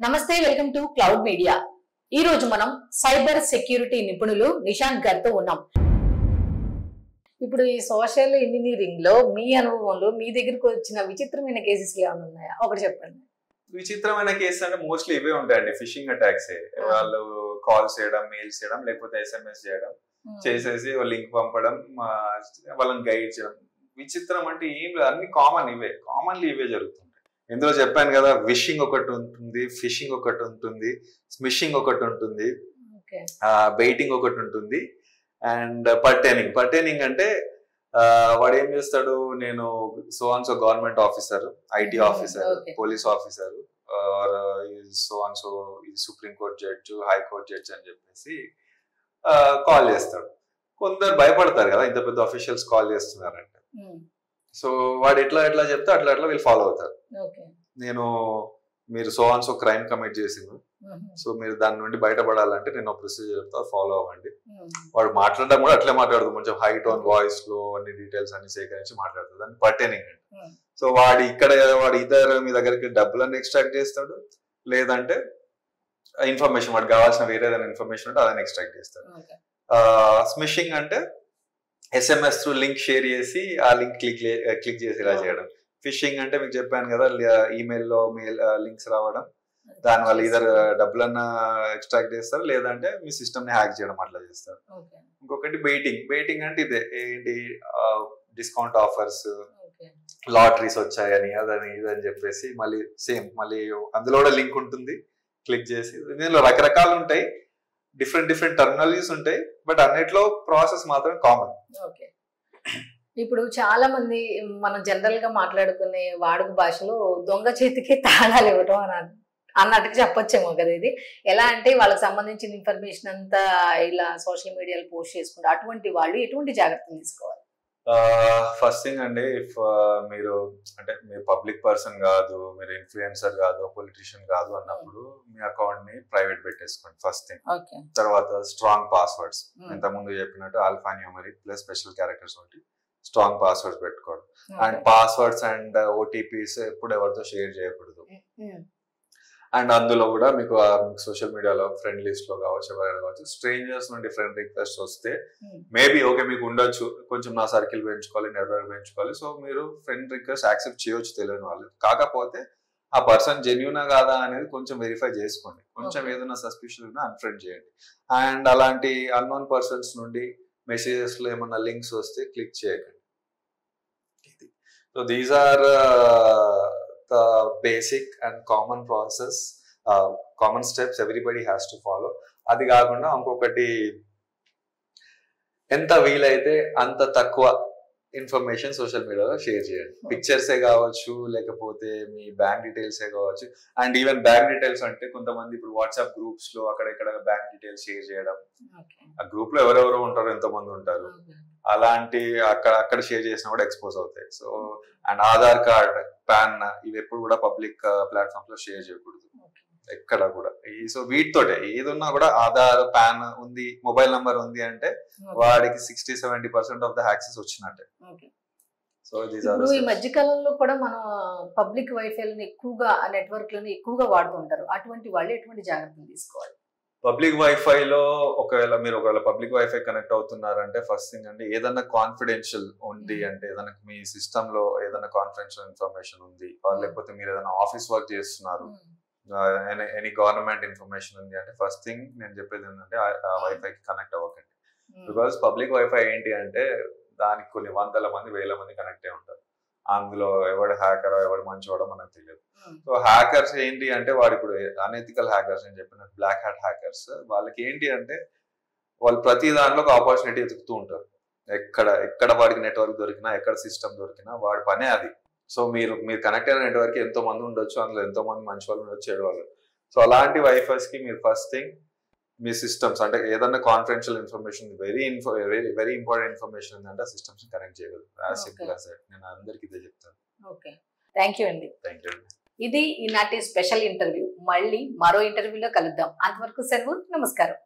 నమస్తే, welcome to cloud media. ఈ రోజు మనం సైబర్ సెక్యూరిటీ నిపుణులు నిశాంత్ గారితో ఉన్నాం. ఇప్పుడు ఈ సోషల్ ఇంజనీరింగ్ లో మీ అనుభవంలో మీ దగ్గరకు వచ్చిన విచిత్రమైన కేసెస్ ఏమైనా ఉన్నాయా? ఒకటి చెప్పండి. విచిత్రమైన కేసు అంటే మోస్ట్లీ ఇవే ఉంటాయండి. Fishing attacks. వాళ్ళు కాల్స్ చేయడం, మెయిల్స్ చేయడం, లేకపోతే SMS చేయడం, చేసేసి లింక్ పంపడం, వాళ్ళని గైడ్ చేయడం. విచిత్రం అంటే ఏం లేదు, అన్ని కామన్లీ ఇవే జరుగుతుంటాయి. ఇందులో చెప్పాను కదా, విషింగ్ ఒకటి ఉంటుంది, ఫిషింగ్ ఒకటి ఉంటుంది, స్మిషింగ్ ఒకటి ఉంటుంది, బెయిటింగ్ ఒకటి ఉంటుంది, అండ్ పర్టైనింగ్ అంటే వాడు ఏం చేస్తాడు, నేను so government officer, IT officer, police officer, supreme court judge, high court judge అని చెప్పేసి కాల్ చేస్తాడు. కొందరు భయపడతారు కదా, ఇంత పెద్ద అఫీషియల్స్ కాల్ చేస్తున్నారంటే. సో వాడు ఎట్లా చెప్తే అట్లా వీళ్ళు ఫాలో అవుతారు. మీరు సో క్రైమ్ కమిట్ చేసింది, సో మీరు దాని నుండి బయటపడాలంటే నేను ప్రొసీజర్ చెప్తా, ఫాలో అవ్వండి. వాడు మాట్లాడడం కూడా అట్లే మాట్లాడుతుంది, కొంచెం హై టోన్ వాయిస్ లో అన్ని డీటెయిల్స్ అన్ని సేకరించి మాట్లాడుతుంది. దాన్ని పర్టైనింగ్ అంటే. సో వాడు ఇద్దరు మీ దగ్గరికి డబ్బులన్నీ ఎక్స్ట్రాక్ట్ చేస్తాడు, లేదంటే ఇన్ఫర్మేషన్, వాడికి కావాల్సిన వేరే ఏదైనా ఇన్ఫర్మేషన్ ఉంటే అదని ఎక్స్ట్రాక్ట్ చేస్తాడు. స్మిషింగ్ అంటే SMS త్రూ లింక్ షేర్ చేసి ఆ లింక్ క్లిక్ చేసి ఇలా చేయడం. ఫిషింగ్ అంటే మీకు చెప్పాను కదా, ఈమెయిల్లో లింక్స్ రావడం, దానివల్ల ఇద్దరు డబ్బులన్నా ఎక్స్ట్రాక్ట్ చేస్తారు, లేదంటే మీ సిస్టమ్ ని హ్యాక్ చేయడం, అట్లా చేస్తారు. ఇంకొకటి బెయిటింగ్ అంటే ఏంటి, డిస్కౌంట్ ఆఫర్స్, లాటరీస్ వచ్చాయని అదని ఇదని చెప్పేసి మళ్ళీ అందులో కూడా లింక్ ఉంటుంది, క్లిక్ చేసి. దీనిలో రకరకాలు ఉంటాయి, డిఫరెంట్ టర్మినాలజీస్ ఉంటాయి, బట్ అన్నిట్లో ప్రాసెస్ మాత్రం కామన్. ఇప్పుడు చాలా మంది మనం జనరల్ గా మాట్లాడుకునే వాడుక భాషలో దొంగ చేతికి తాళాలు ఇవ్వటం అన్నట్టుగా చెప్పొచ్చేమో కదా. ఇది ఎలా అంటే వాళ్ళకి సంబంధించిన ఇన్ఫర్మేషన్ అంతా ఇలా సోషల్ మీడియాలో పోస్ట్ చేసుకుంటారు. అటువంటి వాళ్ళు ఎటువంటి జాగ్రత్తలు తీసుకోవాలి? ఫస్ట్ థింగ్ అండి, ఇఫ్ మీరు పబ్లిక్ పర్సన్ కాదు, మీరు ఇన్ఫ్లుయెన్సర్ కాదు, పొలిటీషియన్ కాదు అన్నప్పుడు మీ అకౌంట్ ని ప్రైవేట్ పెట్టేసుకోండి ఫస్ట్ థింగ్. తర్వాత స్ట్రాంగ్ పాస్వర్డ్స్, ఇంతకుముందు చెప్పినట్టు alpha numeric plus special characters ఒకటి స్ట్రాంగ్ పాస్వర్డ్స్ పెట్టుకోండి. అండ్ పాస్వర్డ్స్ అండ్ OTPs ఎప్పుడు ఎవరితో షేర్ చేయకూడదు. అండ్ అందులో కూడా మీకు సోషల్ మీడియాలో ఫ్రెండ్ లిస్ట్ లో కావచ్చు, ఎవరైనా కావచ్చు, స్ట్రేంజర్స్ నుండి ఫ్రెండ్ రిక్వెస్ట్ వస్తే మేబీ ఓకే మీకు ఉండొచ్చు, కొంచెం నా సర్కిల్ పెంచుకోవాలి, నెట్వర్క్ పెంచుకోవాలి, సో మీరు ఫ్రెండ్ రిక్వెస్ట్ యాక్సెప్ట్ చేయొచ్చు తెలియని వాళ్ళు. కాకపోతే ఆ పర్సన్ జెన్యూనా కాదా అనేది కొంచెం వెరిఫై చేసుకోండి. కొంచెం ఏదైనా సస్పిషన్ ఉన్నా అన్ఫ్రెండ్ చేయండి. అండ్ అలాంటి అన్నోన్ పర్సన్స్ నుండి మెసేజెస్ లో ఏమన్నా లింక్స్ వస్తే క్లిక్ చేయకండి. So these are the basic and common process, common steps everybody has to follow. అది కాకుండా ఇంకొకటి, ఎంత వీలైతే అంత తక్కువ ఇన్ఫర్మేషన్ సోషల్ మీడియాలో షేర్ చేయండి. పిక్చర్సే కావచ్చు, లేకపోతే మీ బ్యాంక్ డీటెయిల్సే కావచ్చు. అండ్ ఈవెన్ బ్యాంక్ డీటెయిల్స్ అంటే కొంతమంది ఇప్పుడు వాట్సాప్ గ్రూప్స్ లో అక్కడ బ్యాంక్ డీటెయిల్స్ షేర్ చేయడం, ఆ గ్రూప్ లో ఎవరెవరో ఉంటారు, ఎంతమంది ఉంటారు, అలాంటి అక్కడ షేర్ చేసినా కూడా ఎక్స్పోజ్ అవుతాయి. So and Aadhaar card, pan ఇవి ఎప్పుడు కూడా పబ్లిక్ ప్లాట్ఫామ్స్ లో షేర్ చేయకూడదు ఎక్కడ కూడా. సో వీటితోటే ఏదున్నా కూడా ఆధార్, పాన్ ఉంది, మొబైల్ నంబర్ ఉంది అంటే వాడికి 60-70% ఆఫ్ ద యాక్సెస్ వచ్చినట్టే. సో ఈ మధ్య కాలంలో కూడా మనం పబ్లిక్ వైఫైలను ఎక్కువగా, నెట్వర్క్ లను ఎక్కువగా వాడుతుంటారు. అటువంటి వాళ్ళు ఎటువంటి జాగ్రత్తలు తీసుకోవాలి? పబ్లిక్ వైఫైలో ఒకవేళ పబ్లిక్ వైఫై కనెక్ట్ అవుతున్నారంటే ఫస్ట్ థింగ్ అంటే ఏదైనా కాన్ఫిడెన్షియల్ ఉంది అంటే, ఏదైనా మీ సిస్టమ్ లో ఏదైనా కాన్ఫిడెన్షియల్ ఇన్ఫర్మేషన్ ఉంది, లేకపోతే మీరు ఏదైనా ఆఫీస్ వర్క్ చేస్తున్నారు, ఎనీ గవర్నమెంట్ ఇన్ఫర్మేషన్ ఉంది అంటే ఫస్ట్ థింగ్ నేను చెప్పేది ఏంటంటే ఆ వైఫైకి కనెక్ట్ అవ్వకండి. బికాస్ పబ్లిక్ వైఫై ఏంటి అంటే దానికి కొన్ని వందల మంది, వేల మంది కనెక్ట్ అయి ఉంటారు. అందులో ఎవడు హ్యాకర్, ఎవడు మంచివాడో మనకు తెలియదు. సో హ్యాకర్స్ ఏంటి అంటే, వాడు ఇప్పుడు అనెథికల్ హ్యాకర్స్ అని చెప్పినట్టు బ్లాక్ హ్యాట్ హ్యాకర్స్, వాళ్ళకి ఏంటి అంటే వాళ్ళు ప్రతి దాంట్లో ఒక ఆపర్చునిటీ ఎతుకుతూ ఉంటారు. ఎక్కడ వాడికి నెట్వర్క్ దొరికినా, ఎక్కడ సిస్టమ్ దొరికినా వాడి పనే అది. సో మీరు కనెక్ట్ అయిన నెట్వర్క్ ఎంతో మంది ఉండొచ్చు, అందులో ఎంతో మంది మంచి వాళ్ళు ఉండొచ్చు, చెడు వాళ్ళు. సో అలాంటి వైఫైస్ కి మీరు ఫస్ట్ థింగ్ మీ సిస్టమ్స్ అంటే ఏదన్నా confidential information, very important information ఉందంటే ఆ సిస్టమ్స్ కనెక్ట్ చేయగలరు. As simple as that. నేను అందరికి ఇదే చెప్తాను. ఓకే, థ్యాంక్ యూ అండి. Thank you. ఇది ఈనాటి స్పెషల్ ఇంటర్వ్యూ. మళ్ళీ మరో ఇంటర్వ్యూలో కలుద్దాం. అంతవరకు సెలవు, నమస్కారం.